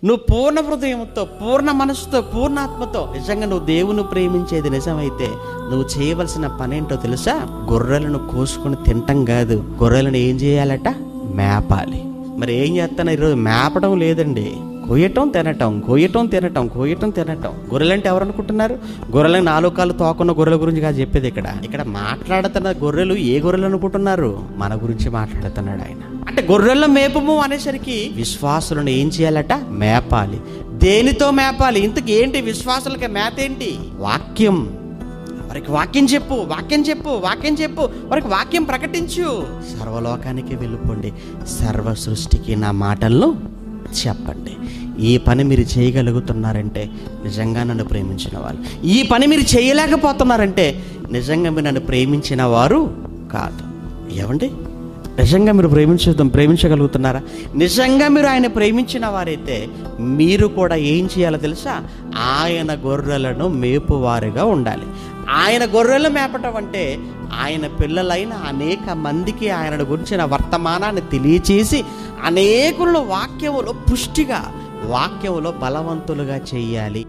నువ్వు పూర్ణ హృదయంతో, పూర్ణ మనసుతో, పూర్ణాత్మతో నిజంగా నువ్వు దేవుని ప్రేమించేది నిజమైతే నువ్వు చేయవలసిన పనేంటో తెలుసా? గొర్రెలను కోసుకొని తినటం కాదు, గొర్రెలను ఏం చేయాలట? మేపాలి. మరి ఏం చేస్తాను ఈరోజు? మేపడం లేదండి, కోయటం తినటం, కోయటం తినటం, కోయటం తినటం. గొర్రెలంటే ఎవరు అనుకుంటున్నారు? గొర్రెలకు 4 కాళ్ళు తోకున్న గొర్రెల గురించి కాదు చెప్పేది. ఇక్కడ మాట్లాడుతున్న గొర్రెలు ఏ గొర్రెలు అనుకుంటున్నారు? మన గురించి మాట్లాడుతున్నాడు ఆయన. అంటే గొర్రెల మేపము అనేసరికి విశ్వాసులను ఏం చేయాలట? మేపాలి. దేనితో మేపాలి? ఇంతకు ఏంటి విశ్వాసులకి మేత ఏంటి? వాక్యం. వారికి వాక్యం చెప్పు, వాక్యం చెప్పు, వాక్యం చెప్పు, వారికి వాక్యం ప్రకటించు. సర్వలోకానికి వెళ్ళిపోండి, సర్వ సృష్టికి నా మాటలను చెప్పండి. ఈ పని మీరు చేయగలుగుతున్నారంటే నిజంగా నన్ను ప్రేమించిన వాళ్ళు. ఈ పని మీరు చేయలేకపోతున్నారంటే నిజంగా మీరు నన్ను ప్రేమించిన వారు కాదు. ఏమండి, నిజంగా మీరు ప్రేమించగలుగుతున్నారా? నిజంగా మీరు ఆయన ప్రేమించిన వారైతే మీరు కూడా ఏం చేయాలో తెలుసా? ఆయన గొర్రెలను మేపువారుగా ఉండాలి. ఆయన గొర్రెలు మేపటం అంటే ఆయన పిల్లలైన అనేక మందికి ఆయన గురించిన వర్తమానాన్ని తెలియచేసి అనేకులను వాక్యములో పుష్టిగా, వాక్యములో బలవంతులుగా చేయాలి.